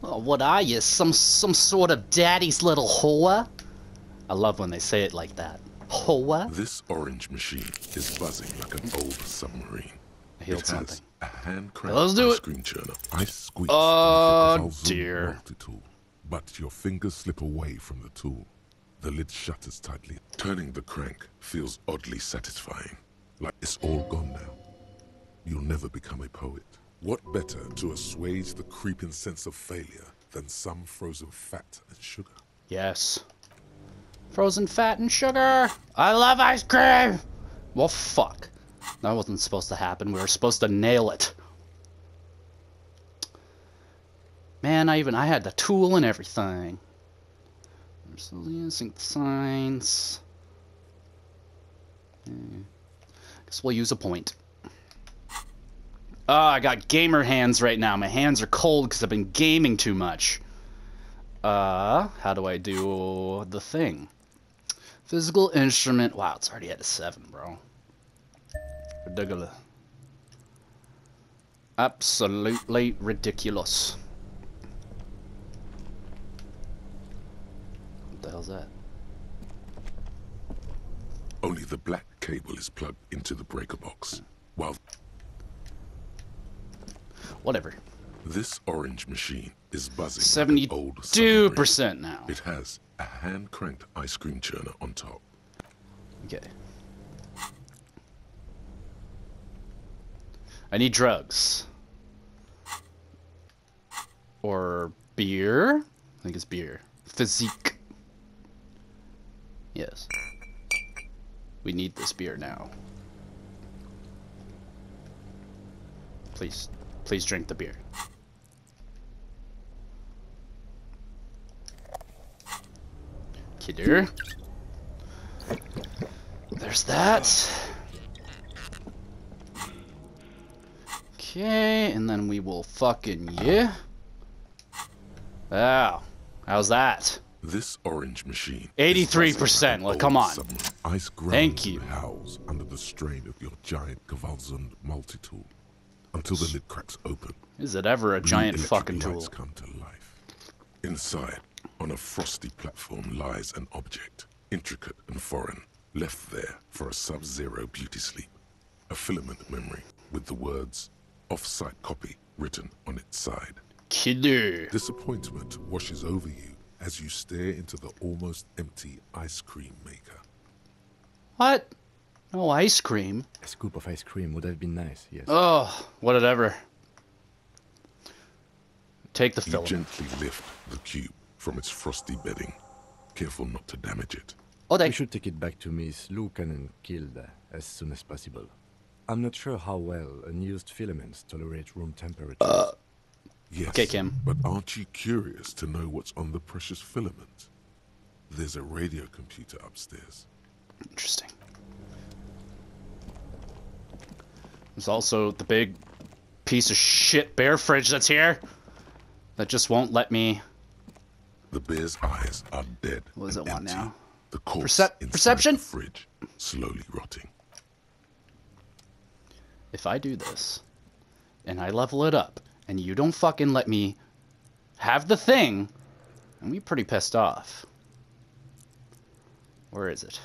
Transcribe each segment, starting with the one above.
Oh, what are you? Some sort of daddy's little whore? I love when they say it like that. Whore? This orange machine is buzzing like an old submarine. I healed It something. has a hand-cranked Let's do ice it. cream churner. Ice squeeze. Oh dear. Multi-tool. But your fingers slip away from the tool. The lid shutters tightly. Turning the crank feels oddly satisfying. Like it's all gone now. You'll never become a poet. What better to assuage the creeping sense of failure than some frozen fat and sugar? Yes. Frozen fat and sugar! I love ice cream! Well, fuck. That wasn't supposed to happen. We were supposed to nail it. Man, I had the tool and everything. Sync signs. Guess we'll use a point. Oh, I got gamer hands right now. My hands are cold because I've been gaming too much. How do I do the thing? Physical instrument. Wow, it's already at a 7, bro. Ridiculous. Absolutely ridiculous. What the hell's that? Only the black cable is plugged into the breaker box. While Whatever. this orange machine is buzzing 72% now. It has a hand-cranked ice cream churner on top. Okay. I need drugs. Or beer? I think it's beer. Physique. Yes. We need this beer now. Please. Please drink the beer. Kidder. There's that. Okay, and then we will fucking Wow. How's that? This orange machine. 83%. Well, come on. Ice Thank you. howls under the strain of your giant Gewalzund multi-tool until the lid cracks open. Is it ever a giant Electric fucking lights tool? come to life. Inside, on a frosty platform, lies an object, intricate and foreign, left there for a sub-zero beauty sleep. A filament memory with the words "off-site copy" written on its side. Kidder. Disappointment washes over you as you stare into the almost empty ice cream maker. What? No ice cream? A scoop of ice cream would have been nice, yes. Oh, whatever. Take the You filament. gently lift the cube from its frosty bedding, careful not to damage it. Oh, We should take it back to Miss Lucan and killed as soon as possible. I'm not sure how well unused filaments tolerate room temperature. Yes, Okay, Kim. but aren't you curious to know what's on the precious filament? There's a radio computer upstairs. Interesting. There's also the big piece of shit bear fridge that's here that just won't let me. The bear's eyes are dead. What does and it want empty. now? The corpse inside Perception? the fridge, slowly rotting. If I do this, and I level it up, and you don't fucking let me have the thing, I'm gonna be pretty pissed off. Where is it?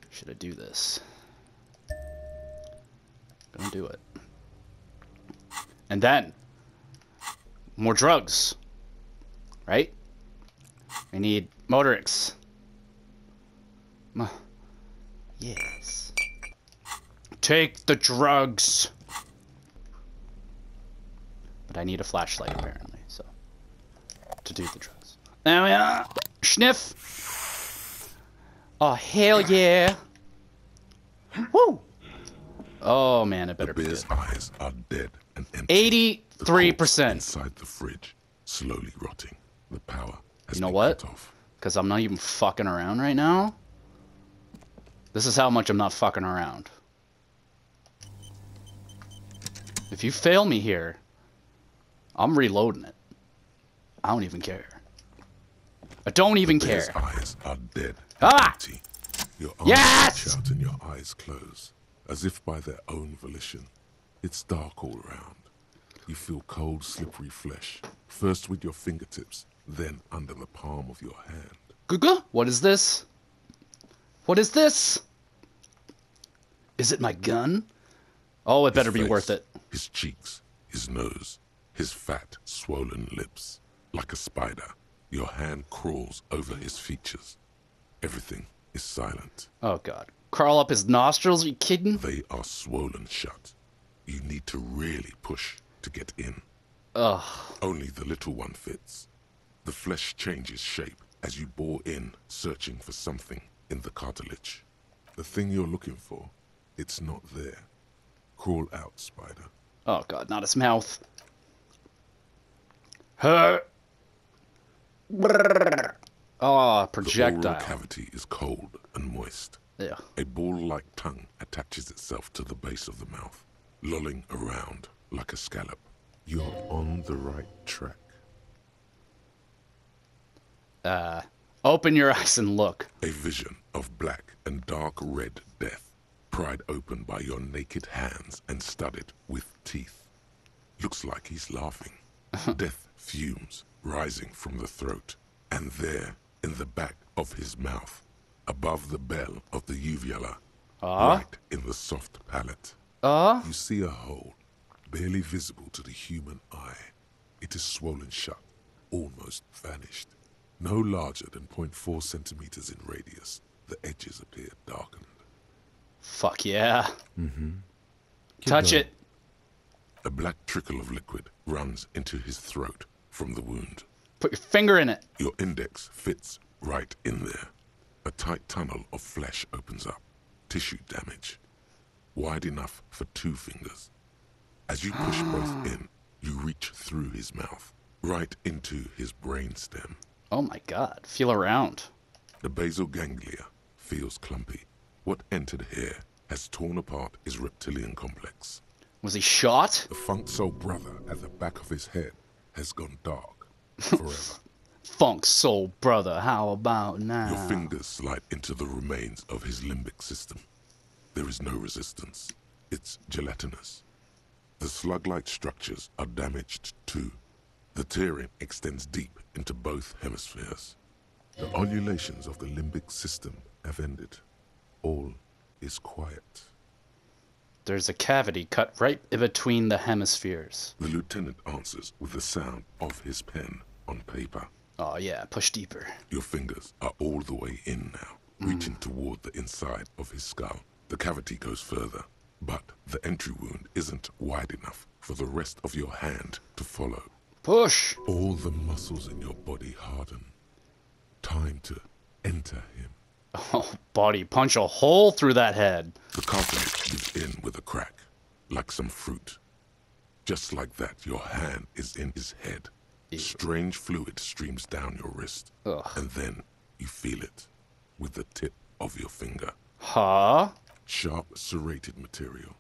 Should I do this? Gonna do it. And then, more drugs. Right? I need Motorix. Yes. Take the drugs. But I need a flashlight apparently, so to do the drugs. There we are. Sniff. Oh hell yeah. Woo. Oh man, it better The be bear's good. eyes are dead and empty. 83%. Inside the fridge, slowly rotting. The power has You know been what? cut off. Because I'm not even fucking around right now. This is how much I'm not fucking around. If you fail me here, I'm reloading it. I don't even care. I don't even The bear's care. eyes are dead. Ah! Empty. Your arms Yes! reach out and your eyes close, as if by their own volition. It's dark all around. You feel cold, slippery flesh, first with your fingertips, then under the palm of your hand. Gugu? What is this? What is this? Is it my gun? Oh, it better be worth it. His cheeks, his nose, his fat, swollen lips. Like a spider, your hand crawls over his features. Everything is silent. Oh, God. Crawl up his nostrils? Are you kidding? They are swollen shut. You need to really push to get in. Ugh. Only the little one fits. The flesh changes shape as you bore in, searching for something in the cartilage. The thing you're looking for, it's not there. Crawl out, spider. Oh, God, not his mouth. Huh. Oh, projectile. The oral cavity is cold and moist. Yeah. A ball-like tongue attaches itself to the base of the mouth, lolling around like a scallop. You're on the right track. Open your eyes and look. A vision of black and dark red death, pried open by your naked hands and studded with teeth. Looks like he's laughing. Death fumes rising from the throat, and there, in the back of his mouth, above the bell of the uvula, right in the soft palate, you see a hole, barely visible to the human eye. It is swollen shut, almost vanished. No larger than 0.4 centimeters in radius, the edges appear darkened. Fuck yeah. Mm-hmm. Touch it. A black trickle of liquid runs into his throat from the wound. Put your finger in it. Your index fits right in there. A tight tunnel of flesh opens up. Tissue damage. Wide enough for 2 fingers. As you push both in, you reach through his mouth, right into his brainstem. Oh my God. Feel around. The basal ganglia feels clumpy. What entered here has torn apart his reptilian complex. Was he shot? The funk soul brother at the back of his head has gone dark forever. Funk soul brother, how about now? Your fingers slide into the remains of his limbic system. There is no resistance. It's gelatinous. The slug-like structures are damaged too. The tearing extends deep into both hemispheres. The undulations of the limbic system have ended. All is quiet. There's a cavity cut right in between the hemispheres. The lieutenant answers with the sound of his pen on paper. Oh yeah, push deeper. Your fingers are all the way in now, reaching toward the inside of his skull. The cavity goes further, but the entry wound isn't wide enough for the rest of your hand to follow. Push! All the muscles in your body harden. Time to enter him. Oh, buddy, punch a hole through that head. The cartilage gives in with a crack, like some fruit. Just like that, your hand is in his head. Ew. Strange fluid streams down your wrist. Ugh. And then you feel it with the tip of your finger. Huh? Sharp, serrated material.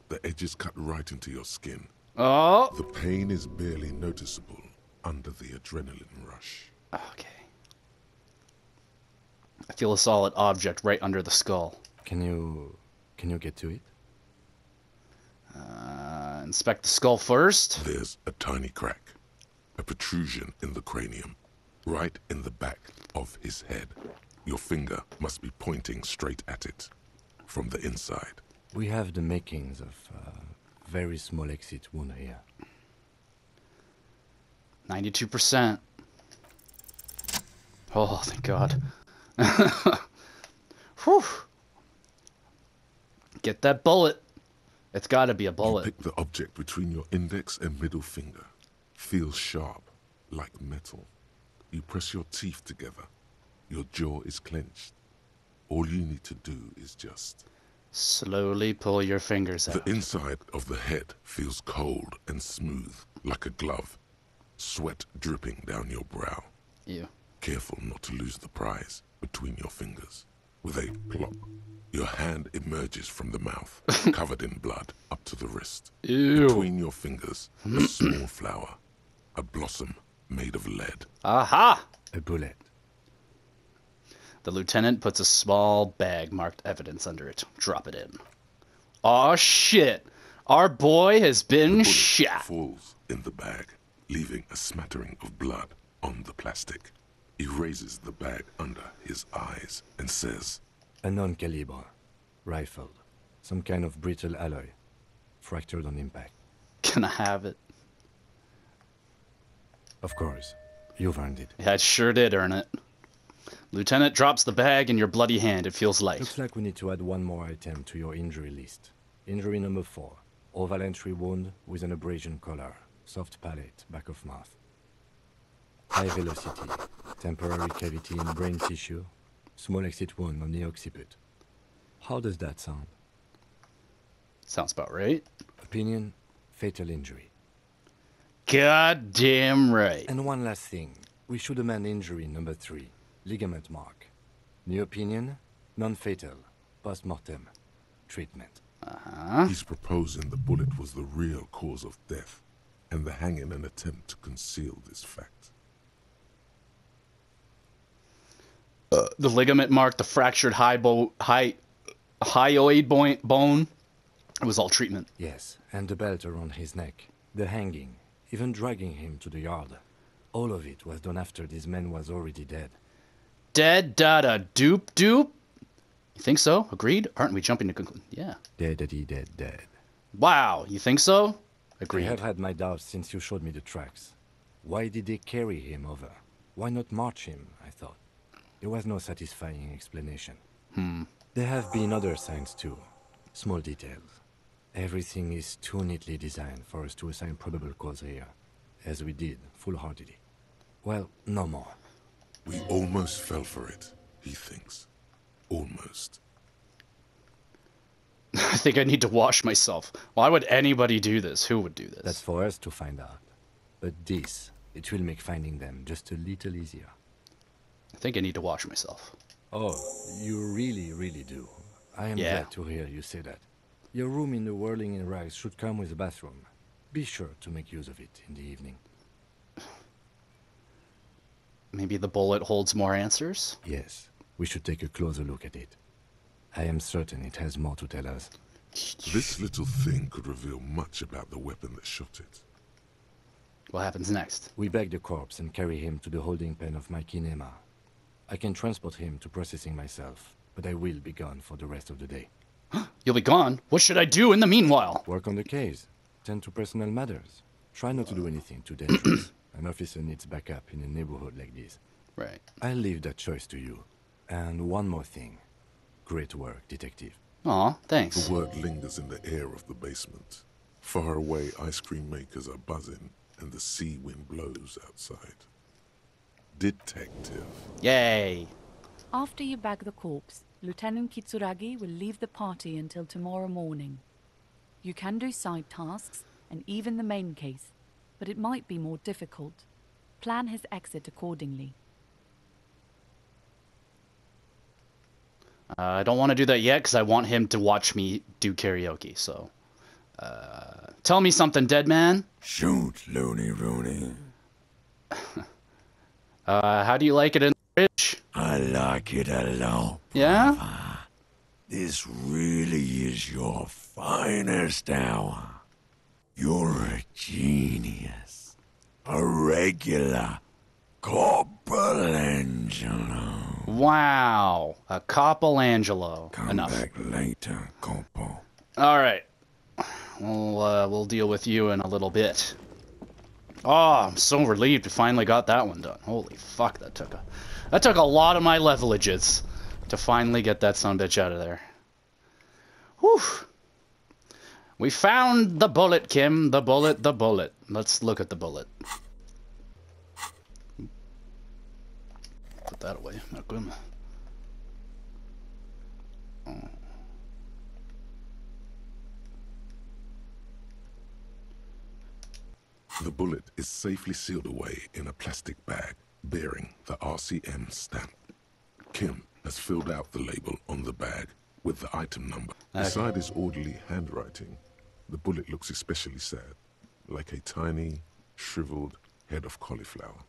The edges cut right into your skin. Oh. The pain is barely noticeable under the adrenaline rush. Okay. I feel a solid object right under the skull. Can you get to it? Inspect the skull first. There's a tiny crack. A protrusion in the cranium. Right in the back of his head. Your finger must be pointing straight at it. From the inside. We have the makings of a very small exit wound here. 92%. Oh, thank God. Whew. Get that bullet. It's got to be a You bullet. pick the object between your index and middle finger. Feels sharp, like metal. You press your teeth together. Your jaw is clenched. All you need to do is just... Slowly pull your fingers out. The inside of the head feels cold and smooth, like a glove. Sweat dripping down your brow. Ew. Careful not to lose the prize between your fingers. With a plop, your hand emerges from the mouth, covered in blood, up to the wrist. Ew. Between your fingers, a small flower. A blossom made of lead. Aha! A bullet. The lieutenant puts a small bag marked evidence under it. Drop it in. Aw, shit. Our boy has The been bullet shot. falls in the bag, leaving a smattering of blood on the plastic. He raises the bag under his eyes and says, A non-caliber. Rifled. Some kind of brittle alloy. Fractured on impact. Can I have it? Of course. You've earned it. Yeah, I sure did earn it. Lieutenant drops the bag in your bloody hand. It feels light. Looks like we need to add one more item to your injury list. Injury number 4. Oval entry wound with an abrasion collar. Soft palate, back of mouth. High velocity. Temporary cavity in brain tissue. Small exit wound on the occiput. How does that sound? Sounds about right. Opinion, fatal injury. God damn right. And one last thing. We should amend injury number 3. Ligament mark. New opinion, non-fatal. Post-mortem. Treatment. he's proposing the bullet was the real cause of death, and the hanging an attempt to conceal this fact. The ligament mark, the fractured hyoid bone. It was all treatment. Yes, and the belt around his neck. The hanging. Even dragging him to the yard. All of it was done after this man was already dead. Dead, dada, doop, doop. You think so? Agreed? Aren't we jumping to conclusion? Yeah. Dead. Wow, you think so? I Agreed. have had my doubts since you showed me the tracks. Why did they carry him over? Why not march him, I thought. There was no satisfying explanation. There have been other signs too. Small details. Everything is too neatly designed for us to assign probable cause here. As we did, full-heartedly. Well, no more. We almost fell for it, he thinks. Almost. I think I need to wash myself. Why would anybody do this? Who would do this? That's for us to find out. But this, it will make finding them just a little easier. I think I need to wash myself. Oh, you really do. I am Yeah. glad to hear you say that. Your room in the Whirling in Rags should come with a bathroom. Be sure to make use of it in the evening. Maybe the bullet holds more answers? Yes, we should take a closer look at it. I am certain it has more to tell us. This little thing could reveal much about the weapon that shot it. What happens next? We bag the corpse and carry him to the holding pen of my kinema. I can transport him to processing myself, but I will be gone for the rest of the day. You'll be gone. What should I do in the meanwhile? Work on the case. Tend to personal matters. Try not to do anything too dangerous. An officer needs backup in a neighborhood like this. Right. I'll leave that choice to you. And one more thing. Great work, detective. Aw, thanks. The word lingers in the air of the basement. Far away, ice cream makers are buzzing, and the sea wind blows outside. Detective. Yay. After you bag the corpse, Lieutenant Kitsuragi will leave the party until tomorrow morning. You can do side tasks, and even the main case, but it might be more difficult. Plan his exit accordingly. I don't want to do that yet because I want him to watch me do karaoke, so... tell me something, dead man. Shoot, Looney Rooney. How do you like it in the fridge? I like it a lot. Yeah? This really is your finest hour. You're a genius. A regular Corporangelo. Wow. A Copelangelo. Come Enough. back later, Corpo. Alright. We'll deal with you in a little bit. Oh, I'm so relieved we finally got that one done. Holy fuck, that took a lot of my levelages to finally get that sumbitch out of there. Whew. We found the bullet, Kim. The bullet. Let's look at the bullet. Put that away. Not good. Oh. The bullet is safely sealed away in a plastic bag bearing the RCM stamp. Kim has filled out the label on the bag with the item number. Beside his orderly handwriting, the bullet looks especially sad, like a tiny, shriveled head of cauliflower.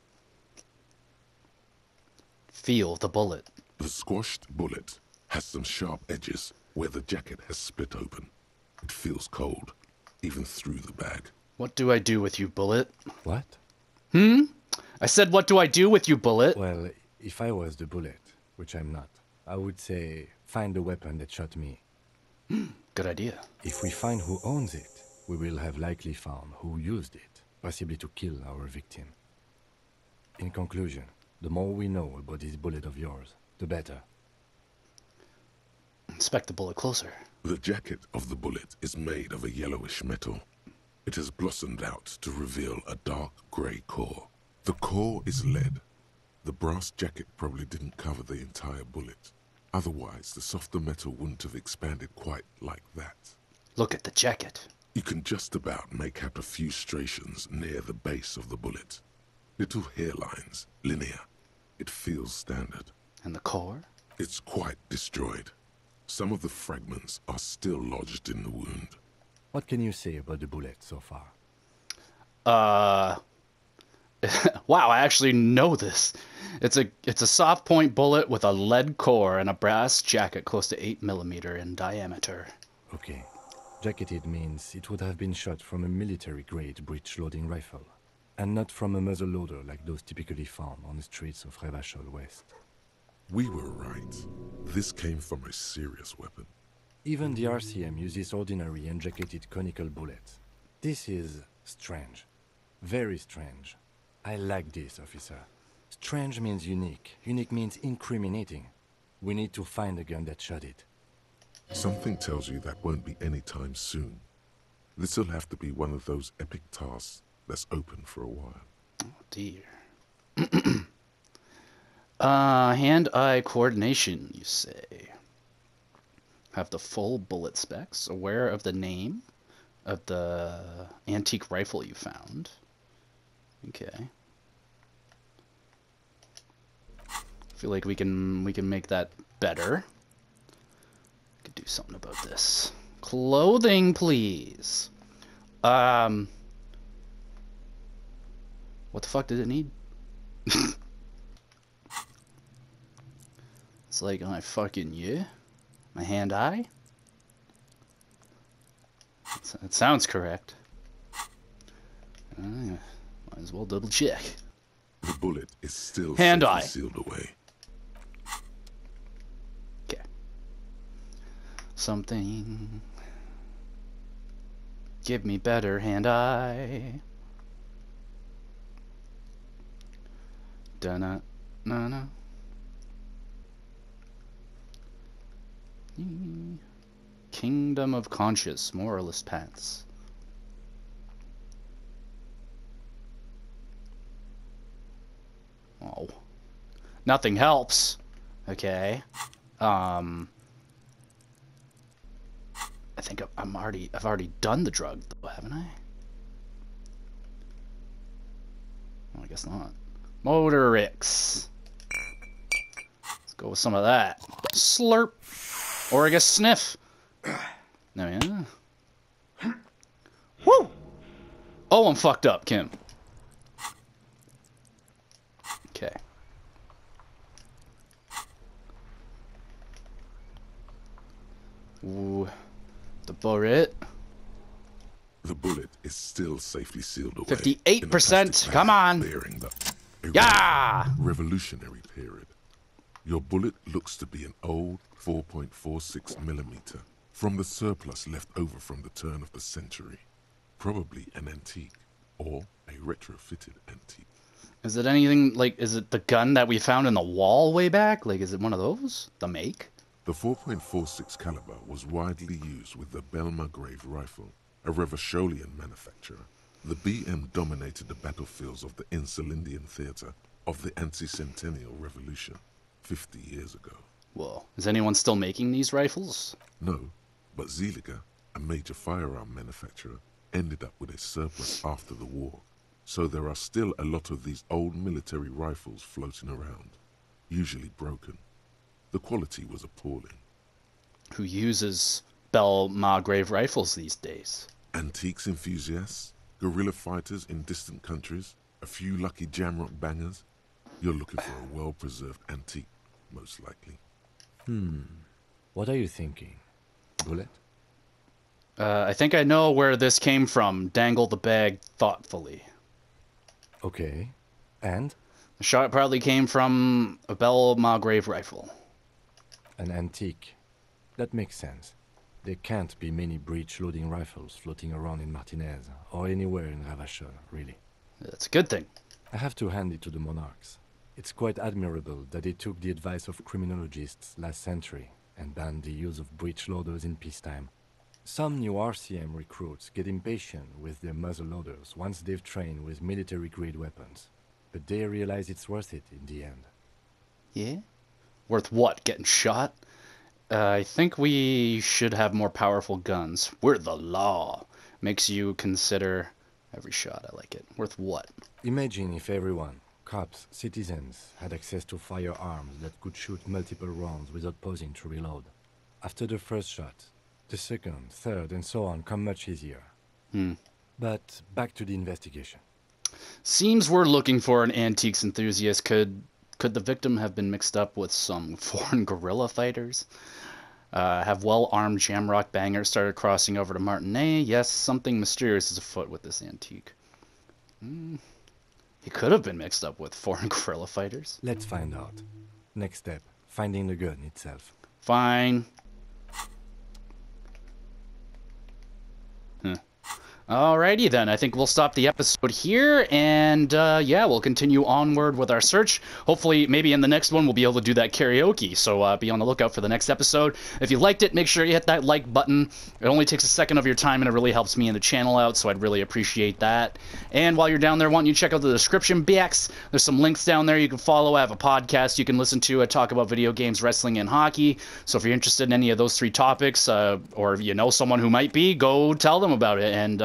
Feel the bullet. The squashed bullet has some sharp edges where the jacket has split open. It feels cold, even through the bag. What do I do with you, Bullet? What? I said, what do I do with you, Bullet? Well, if I was the bullet, which I'm not, I would say find the weapon that shot me. Good idea. If we find who owns it, we will have likely found who used it, possibly to kill our victim. In conclusion, the more we know about this bullet of yours, the better. Inspect the bullet closer. The jacket of the bullet is made of a yellowish metal. It has blossomed out to reveal a dark grey core. The core is lead. The brass jacket probably didn't cover the entire bullet. Otherwise, the softer metal wouldn't have expanded quite like that. Look at the jacket. You can just about make out a few striations near the base of the bullet. Little hairlines, linear. It feels standard. And the core? It's quite destroyed. Some of the fragments are still lodged in the wound. What can you say about the bullet so far? Wow, I actually know this. It's a soft point bullet with a lead core and a brass jacket close to 8mm in diameter. Okay. Jacketed means it would have been shot from a military-grade breech-loading rifle, and not from a muzzle-loader like those typically found on the streets of Revachol West. We were right. This came from a serious weapon. Even the RCM uses ordinary unjacketed conical bullets. This is strange. Very strange. I like this, officer. Strange means unique. Unique means incriminating. We need to find the gun that shot it. Something tells you that won't be any time soon. This'll have to be one of those epic tasks that's open for a while. Oh dear. Hand-eye coordination, you say. Have the full bullet specs. Aware of the name of the antique rifle you found. Okay. Feel like we can make that better. Could do something about this. Clothing, please. What the fuck did it need? It's like my fucking my hand eye. That sounds correct. Might as well double check. The bullet is still hand safely eye sealed away. Okay. Something. Give me better hand eye. Dun na na. Kingdom of Conscious, Moralist Paths. Oh. Nothing helps. Okay. I think I've already done the drug though, haven't I? Well, I guess not. Motorix. Let's go with some of that. Slurp. Or I guess sniff. No, yeah. Woo! Oh, I'm fucked up, Kim. Okay. Ooh. The bullet. The bullet is still safely sealed away. 58%. Come on. Bearing the Yeah! Revolutionary period. Your bullet looks to be an old 4.46mm from the surplus left over from the turn of the century. Probably an antique or a retrofitted antique. Is it anything like, is it the gun that we found in the wall way back? Like, is it one of those? The make? The 4.46 caliber was widely used with the Belmargrave rifle, a Revacholian manufacturer. The BM dominated the battlefields of the Insulindian theater of the anti-centennial revolution 50 years ago. Whoa. Is anyone still making these rifles? No, but Zeliger, a major firearm manufacturer, ended up with a surplus after the war. So there are still a lot of these old military rifles floating around, usually broken. The quality was appalling. Who uses Belmargrave rifles these days? Antiques enthusiasts, guerrilla fighters in distant countries, a few lucky jamrock bangers. You're looking for a well-preserved antique, most likely. What are you thinking? Bullet? I think I know where this came from. Dangle the bag thoughtfully. Okay. And? The shot probably came from a Belle Margrave rifle. An antique. That makes sense. There can't be many breech-loading rifles floating around in Martinez, or anywhere in Ravachol, really. That's a good thing. I have to hand it to the monarchs. It's quite admirable that they took the advice of criminologists last century and banned the use of breech loaders in peacetime. Some new RCM recruits get impatient with their muzzle loaders once they've trained with military-grade weapons, but they realize it's worth it in the end. Yeah? Worth what? Getting shot? I think we should have more powerful guns. We're the law. Makes you consider every shot. I like it. Worth what? Imagine if everyone, cops, citizens, had access to firearms that could shoot multiple rounds without pausing to reload. After the first shot, the second, third, and so on come much easier. But back to the investigation. Seems we're looking for an antiques enthusiast. Could the victim have been mixed up with some foreign guerrilla fighters? Have well-armed Jamrock bangers started crossing over to Martinet? Yes, something mysterious is afoot with this antique. He could have been mixed up with foreign guerrilla fighters. Let's find out. Next step, finding the gun itself. Fine. Alrighty then, I think we'll stop the episode here, and yeah, we'll continue onward with our search. Hopefully, maybe in the next one, we'll be able to do that karaoke, so be on the lookout for the next episode. If you liked it, make sure you hit that like button. It only takes a second of your time, and it really helps me and the channel out, so I'd really appreciate that. And while you're down there, why don't you check out the description box. There's some links down there you can follow. I have a podcast you can listen to. I talk about video games, wrestling, and hockey, so if you're interested in any of those three topics, or if you know someone who might be, go tell them about it, and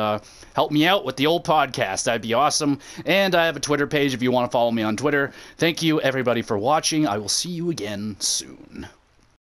help me out with the old podcast. That'd be awesome. And I have a Twitter page if you want to follow me on Twitter. Thank you, everybody, for watching. I will see you again soon.